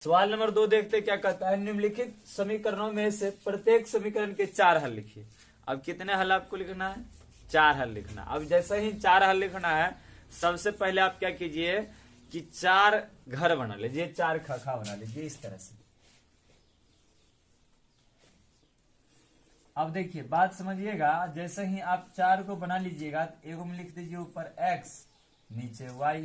सवाल नंबर 2 देखते क्या कहता है। निम्नलिखित समीकरणों में से प्रत्येक समीकरण के 4 हल लिखिए। अब कितने हल आपको लिखना है? 4 हल लिखना। अब जैसे ही 4 हल लिखना है, सबसे पहले आप क्या कीजिए कि 4 घर बना लीजिए, 4 खखा बना लीजिए इस तरह से। अब देखिए बात समझिएगा, जैसे ही आप 4 को बना लीजिएगा तो एगो में लिख दीजिए ऊपर x नीचे y।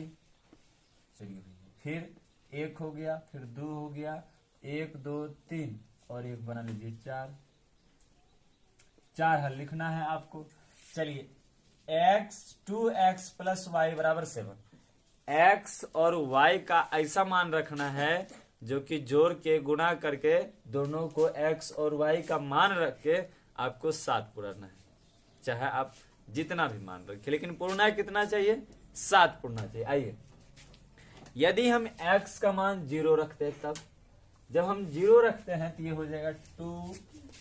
चलिए फिर 1 हो गया, फिर 2 हो गया, 1 2 3 और 1 बना लीजिए 4। 4 हल लिखना है आपको। चलिए x 2x प्लस वाई बराबर 7। x और y का ऐसा मान रखना है जो कि जोड़ के गुणा करके दोनों को x और y का मान रख के आपको 7 पुराना है। चाहे आप जितना भी मान रखें, लेकिन पूर्णा कितना चाहिए? 7 पूर्णा चाहिए। आइए, यदि हम x का मान 0 रखते हैं, तब जब हम 0 रखते हैं तो ये हो जाएगा 2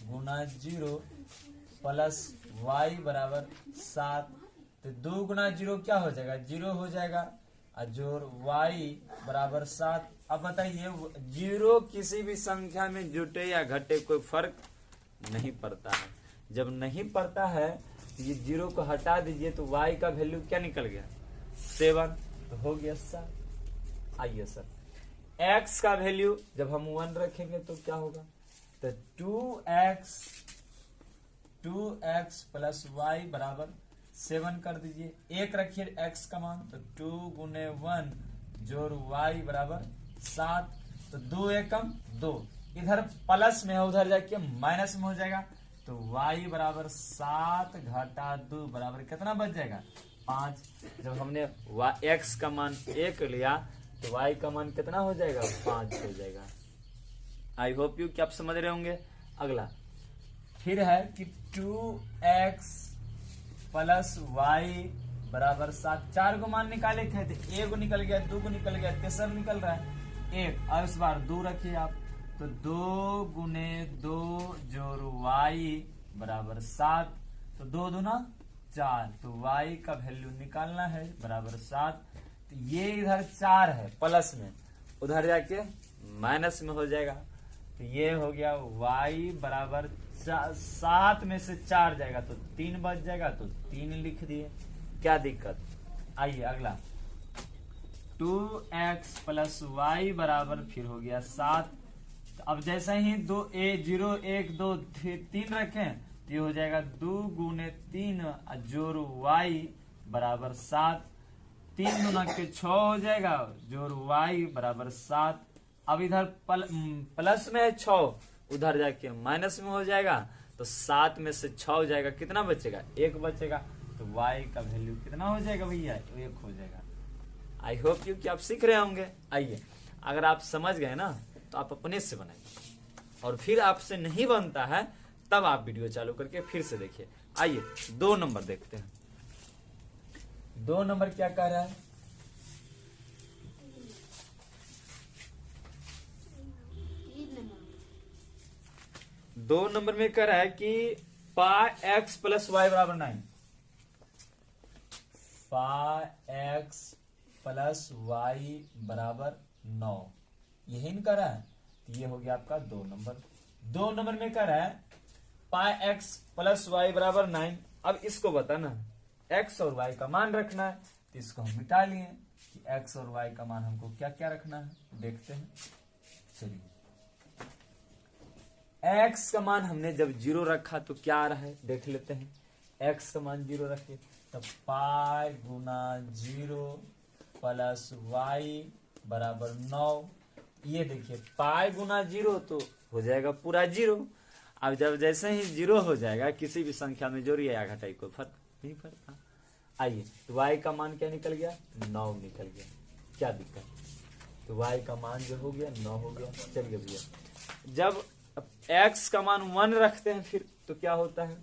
गुना 0 प्लस y बराबर 7। तो 2 गुना 0 क्या हो जाएगा? 0 हो जाएगा और जोड़ y बराबर 7। अब बताइए 0 किसी भी संख्या में जुटे या घटे कोई फर्क नहीं पड़ता है। जब नहीं पड़ता है तो ये 0 को हटा दीजिए तो y का वैल्यू क्या निकल गया? 7। तो हो गया 7। आइए सर, x का वैल्यू जब हम 1 रखेंगे तो क्या होगा? तो 2x प्लस y बराबर 7 कर दीजिए। 1 रखिए x का मान, तो 2 गुने 1 जोड़ y बराबर 7। तो 2 एकम 2, इधर प्लस में है उधर जाके माइनस में हो जाएगा। तो y बराबर 7 घटा 2 बराबर कितना बच जाएगा? 5। जब हमने x का मान 1 लिया तो y का मान कितना हो जाएगा? 5 हो जाएगा। आई होप यू कि आप समझ रहे होंगे। अगला फिर है कि 2x प्लस वाई बराबर 7। 4 को मान निकाले थे तो 1 निकल गया, 2 को निकल गया, तीसरा निकल रहा है 1। अब इस बार 2 रखिए आप, तो 2 गुने 2 जोड़ y बराबर 7। तो 2 दूना 4, तो y का वैल्यू निकालना है बराबर 7। तो ये इधर 4 है प्लस में, उधर जाके माइनस में हो जाएगा। तो ये हो गया y बराबर 7 में से 4 जाएगा तो 3 बच जाएगा, तो 3 लिख दिए। क्या दिक्कत? आइए अगला 2x प्लस वाई बराबर फिर हो गया 7। तो अब जैसे ही 0 1 2 3 रखें तो ये हो जाएगा 2 गुने 3 जोड़ y बराबर 7। 3 गुना के 6 हो जाएगा, जोड़ y बराबर 7। अब इधर प्लस में है 6, उधर जाके माइनस में हो जाएगा। तो 7 में से 6 हो जाएगा, कितना बचेगा? 1 बचेगा। तो y का वैल्यू कितना हो जाएगा भैया? 1 हो जाएगा। आई होप यू कि आप सीख रहे होंगे। आइए, अगर आप समझ गए ना तो आप अपने से बनाइए, और फिर आपसे नहीं बनता है तब आप वीडियो चालू करके फिर से देखिए। आइए 2 नंबर देखते हैं। 2 नंबर क्या कह रहा है? दो नंबर में कह रहा है कि पाई एक्स प्लस वाई बराबर 9। पाई एक्स प्लस वाई बराबर 9, यही नहीं कर रहा है। तो ये हो गया आपका 2 नंबर। 2 नंबर में कह रहा है पाई एक्स प्लस वाई बराबर 9। अब इसको बताना, एक्स और वाई का मान रखना है। तो इसको हम मिटा लिए कि एक्स और वाई का मान हमको क्या क्या रखना है, देखते हैं। चलिए, x का मान हमने जब 0 रखा तो क्या आ रहा है देख लेते हैं। x का मान 0 रखे तो पाई गुना 0 प्लस वाई बराबर 9। ये देखिए पाई गुना 0 तो हो जाएगा पूरा 0। अब जब जैसे ही 0 हो जाएगा किसी भी संख्या में जोड़िए या घटाई कोई फर्क नहीं पड़ता। आइए, तो y का मान क्या निकल गया? 9 निकल गया। क्या दिक्कत? तो y का मान जो हो गया 9 हो गया। चलिए भैया, जब x का मान 1 रखते हैं फिर तो क्या होता है?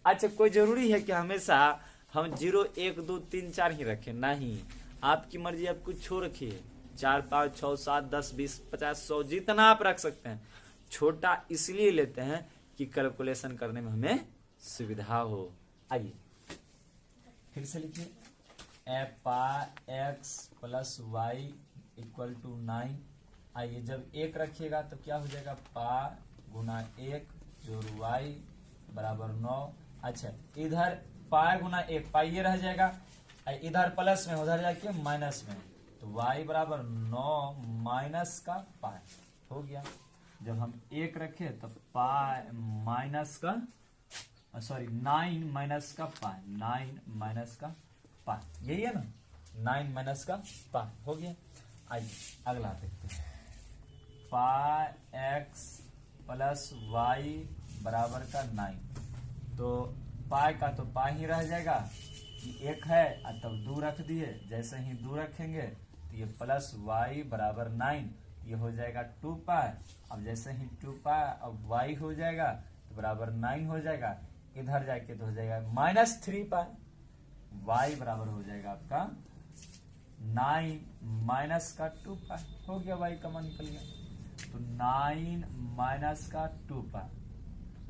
अच्छा, कोई जरूरी है कि हमेशा हम 0 1 2 3 4 ही रखें? नहीं, आपकी मर्जी, आप कुछ छोड़ रखिए। 4 5 6 7 10 20 50 100 जितना आप रख सकते हैं। छोटा इसलिए लेते हैं कि कैलकुलेशन करने में हमें सुविधा हो। आइए फिर से लिखिए, X plus Y equal to 9। आइए जब 1 रखिएगा तो क्या हो जाएगा, पाई गुना 1 जोड़ y बराबर 9। अच्छा इधर पाई गुना 1 पाई ये रह जाएगा, इधर प्लस में उधर जाके माइनस में, तो y बराबर 9 माइनस का पाई हो गया। जब हम 1 रखे तो पाई माइनस का 9 माइनस का पाई, 9 माइनस का पाई, यही है ना, 9 माइनस का पाई हो गया। आइए अगला देखते हैं, पाई एक्स प्लस वाई बराबर का 9, तो पाई का तो पाई ही रह जाएगा, ये 1 है तब 2 रख दिए, जैसे ही 2 रखेंगे तो ये प्लस वाई बराबर 9, ये हो जाएगा 2 पाई। अब जैसे ही 2 पाई अब y हो जाएगा तो बराबर 9 हो जाएगा, इधर जाके तो हो जाएगा माइनस 3 पाई, y बराबर हो जाएगा आपका 9 माइनस का 2 पाई हो गया, y का मान निकल गया। तो 9 माइनस का 2 पाई,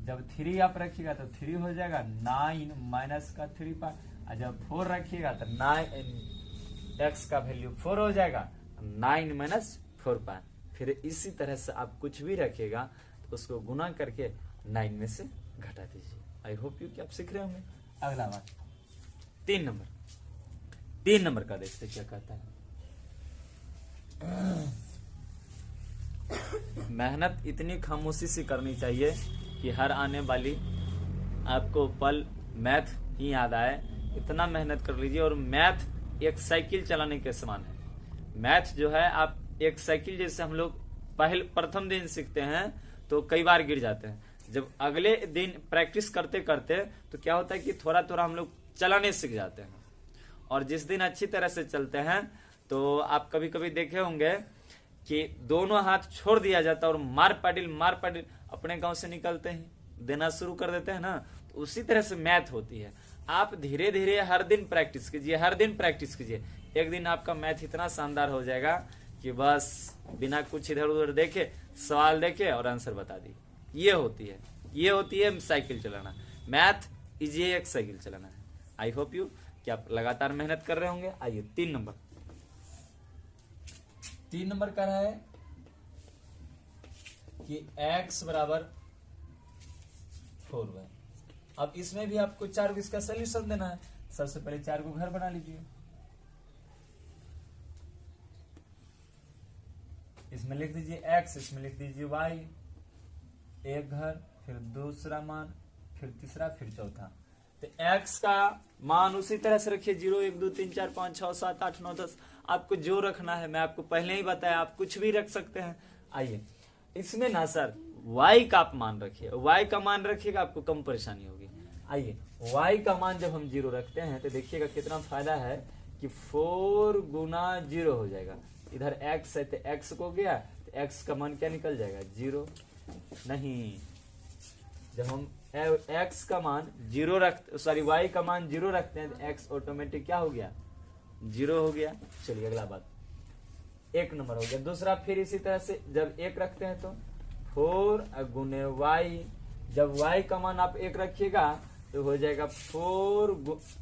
जब 3 आप रखिएगा तो 3 हो जाएगा, 9 माइनस का 3 पाई, और जब 4 रखिएगा तो 9 x का वैल्यू 4 हो जाएगा, 9 माइनस 4 पाई। फिर इसी तरह से आप कुछ भी रखिएगा तो उसको गुना करके 9 में से घटा दीजिए। आई होप यू कि आप सीख रहे होंगे। अगला बात 3 नंबर का देखते क्या कहता है। मेहनत इतनी खामोशी से करनी चाहिए कि हर आने वाली आपको पल मैथ ही याद आए, इतना मेहनत कर लीजिए। और मैथ एक साइकिल चलाने के समान है। मैथ जो है आप एक साइकिल जैसे, हम लोग प्रथम दिन सीखते हैं तो कई बार गिर जाते हैं, जब अगले दिन प्रैक्टिस करते करते तो क्या होता है कि थोड़ा थोड़ा हम लोग चलाने सीख जाते हैं। और जिस दिन अच्छी तरह से चलते हैं तो आप कभी कभी देखे होंगे कि दोनों हाथ छोड़ दिया जाता है और मार पाटिल अपने गांव से निकलते हैं देना शुरू कर देते हैं ना, तो उसी तरह से मैथ होती है। आप धीरे धीरे हर दिन प्रैक्टिस कीजिए, एक दिन आपका मैथ इतना शानदार हो जाएगा कि बस बिना कुछ इधर उधर देखे सवाल देखे और आंसर बता दी। ये होती है साइकिल चलाना। मैथ इज एक साइकिल चलाना है। आई होप यू कि आप लगातार मेहनत कर रहे होंगे। आइए 3 नंबर का रहा है कि x बराबर 4y। अब इसमें भी आपको 4 को इसका सोल्यूशन देना है। सबसे पहले 4 को घर बना लीजिए, इसमें लिख दीजिए x, इसमें लिख दीजिए y, एक घर, फिर दूसरा मान, फिर तीसरा, फिर चौथा। तो x का मान उसी तरह से रखिए 0 1 2 3 4 5 6 7 8 9 10, आपको जो रखना है मैं आपको पहले ही बताया, आप कुछ भी रख सकते हैं। आइए इसमें ना सर y का आप मान रखिए, y का मान रखिएगा आपको कम परेशानी होगी। आइए y का मान जब हम 0 रखते हैं तो देखिएगा कितना फायदा है कि 4 गुना 0 हो जाएगा। इधर x है तो x को गया तो x का मान क्या निकल जाएगा 0 नहीं, जब हम x का मान 0 y का मान 0 रखते हैं तो x ऑटोमेटिक क्या हो गया 0 हो गया। चलिए अगला बात 1 नंबर हो गया। दूसरा फिर इसी तरह से जब 1 रखते हैं तो 4 गुने y, जब y का मान आप 1 रखिएगा तो हो जाएगा 4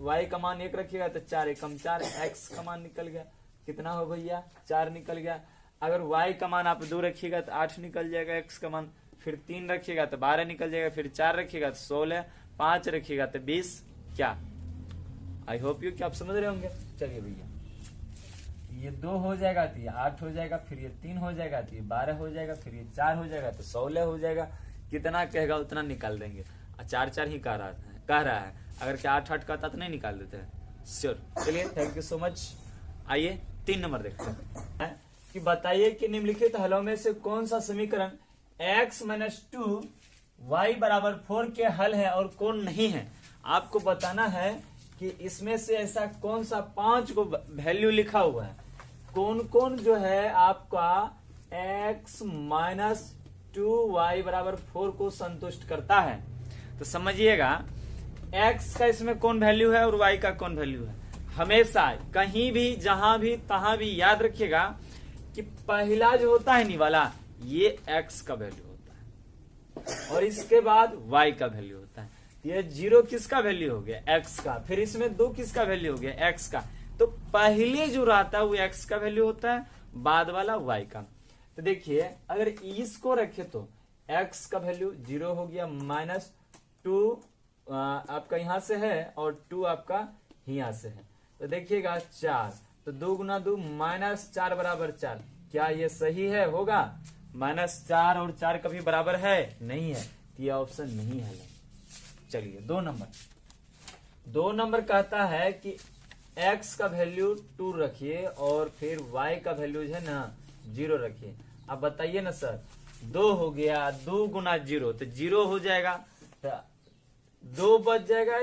y का मान 1 रखिएगा तो 4 एकम 4, x का मान निकल गया कितना हो भैया 4 निकल गया। अगर y का मान आप 2 रखिएगा तो 8 निकल जाएगा, x का मान फिर 3 रखिएगा तो 12 निकल जाएगा, फिर 4 रखिएगा तो 16, 5 रखिएगा तो 20। क्या आई होप यू कि आप समझ रहे होंगे। चलिए भैया ये 2 हो जाएगा तो ये 8 हो जाएगा, फिर ये 3 हो जाएगा तो ये 12 हो जाएगा, फिर ये 4 हो जाएगा तो 16 हो जाएगा। कितना कहेगा उतना निकाल देंगे। 4 ही कह रहा है, अगर क्या 8 कहता तो नहीं निकाल देते हैं श्योर। चलिए थैंक यू सो मच। आइए 3 नंबर देखते हैं कि बताइए कि निम्नलिखित हलों में से कौन सा समीकरण x - 2 y बराबर 4 के हल है और कौन नहीं है। आपको बताना है कि इसमें से ऐसा कौन सा 5 को वैल्यू लिखा हुआ है, कौन कौन जो है आपका x - 2y बराबर 4 को संतुष्ट करता है। तो समझिएगा x का इसमें कौन वैल्यू है और y का कौन वैल्यू है। हमेशा कहीं भी जहां भी तहां भी याद रखिएगा कि पहला जो होता है नी वाला ये x का वैल्यू होता है और इसके बाद y का वैल्यू होता है। ये 0 किसका वैल्यू हो गया x का, फिर इसमें 2 किसका वैल्यू हो गया x का। तो पहले जो रहता है वो x का वैल्यू होता है, बाद वाला y का। तो तो देखिए अगर इसको रखे तो x का वैल्यू 0 हो गया, -2 आपका यहां से है और 2 आपका यहां से है। तो देखिएगा 4, तो 2 गुना 2 -4 बराबर 4। क्या ये सही है? होगा? -4 और 4 कभी बराबर है? नहीं है, तो ये ऑप्शन नहीं है। चलिए 2 नंबर कहता है कि x का वैल्यू 2 रखिए और फिर y का वैल्यू जो है ना 0 रखिए। अब बताइए ना सर, 2 हो गया, 2 गुना 0 तो 0 हो जाएगा, तो 2 बच जाएगा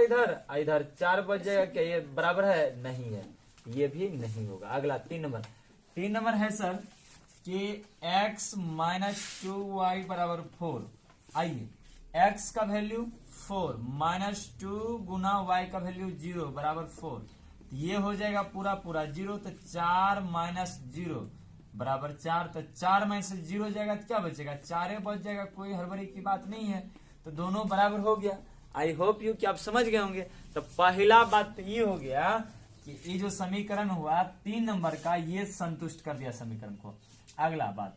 इधर 4 बच जाएगा। क्या ये बराबर है? नहीं है, ये भी नहीं होगा। अगला 3 नंबर है सर कि x - 2y बराबर 4। आइए x का वैल्यू 4 -2 गुना y का वैल्यू 0 बराबर 4, तो ये हो जाएगा पूरा 0, तो 4 - 0 बराबर 4, तो 4 में से 0 जाएगा तो क्या बचेगा? 4 बच जाएगा, कोई हड़बड़ी की बात नहीं है। तो दोनों बराबर हो गया। आई होप यू कि आप समझ गए होंगे। तो पहला बात तो ये हो गया कि ये जो समीकरण हुआ 3 नंबर का, ये संतुष्ट कर दिया समीकरण को। अगला बात,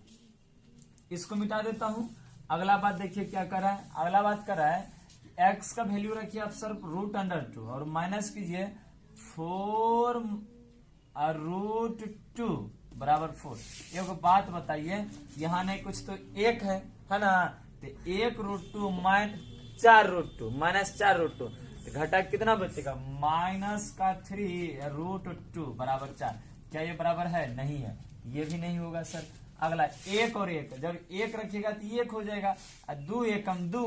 इसको मिटा देता हूं। अगला बात देखिए क्या कर रहा है। अगला बात कर रहा है x का वैल्यू रखिए आप सर √2 और माइनस कीजिए 4 √2 बराबर 4। एक बात बताइए, यहाँ नहीं कुछ तो 1 है ना, तो 1 √2 -4 √2 तो घटा कितना बचेगा? -3 √2 बराबर 4। क्या ये बराबर है? नहीं है, ये भी नहीं होगा सर। अगला 1 और 1, जब 1 रखिएगा तो 1 हो जाएगा, 2 एकम 2,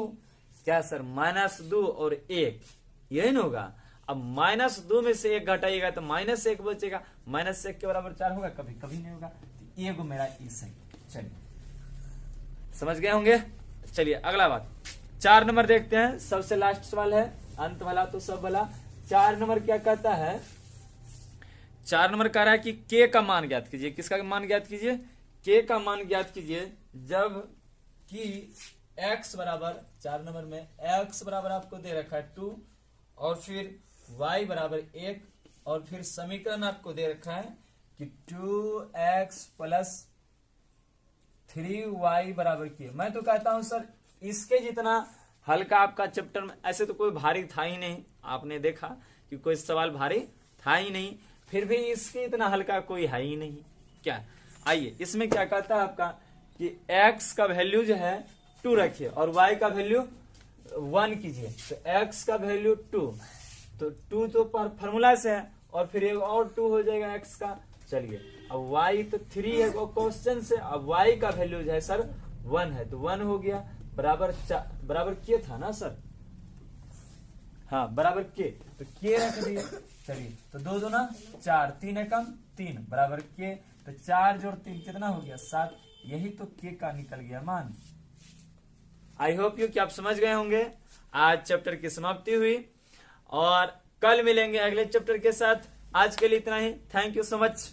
क्या सर? -2 और 1, यही ना होगा। अब -2 में से 1 घटाइएगा तो -1 बचेगा, -1 के बराबर 4 होगा? कभी कभी नहीं होगा। तो ये मेरा ई सही। चलिए समझ गए होंगे। चलिए अगला बात 4 नंबर देखते हैं, सबसे लास्ट सवाल है, अंत वाला तो सब वाला। 4 नंबर क्या कहता है? 4 नंबर कह रहा है कि k का मान ज्ञात कीजिए। किसका मान ज्ञात कीजिए? k का मान ज्ञात कीजिए जब कि x बराबर, 4 नंबर में x बराबर आपको दे रखा है 2 और फिर y बराबर 1 और फिर समीकरण आपको दे रखा है कि 2x + 3y बराबर k। मैं तो कहता हूं सर इसके जितना हल्का आपका चैप्टर में ऐसे तो कोई भारी था ही नहीं। आपने देखा कि कोई सवाल भारी था ही नहीं, फिर भी इसके इतना हल्का कोई है ही नहीं। क्या? आइए इसमें क्या कहता है आपका कि x का वैल्यू जो है 2 रखिए और y का वैल्यू 1 कीजिए। तो x का वैल्यू 2, तो 2 तो फॉर्मूला से है और फिर एक और 2 हो जाएगा x का। चलिए अब y तो 3 है क्वेश्चन से, अब y का वैल्यू जो है सर 1 है, तो 1 हो गया बराबर के था ना सर? हाँ बराबर के, तो के रख दिए। चलिए तो 2 2 ना 4, 3 एकम 3 बराबर के, तो 4 जोड़ 3 कितना हो गया? 7। यही तो के का निकल गया मान। आई होप यू कि आप समझ गए होंगे। आज चैप्टर की समाप्ति हुई और कल मिलेंगे अगले चैप्टर के साथ। आज के लिए इतना ही। Thank you so much.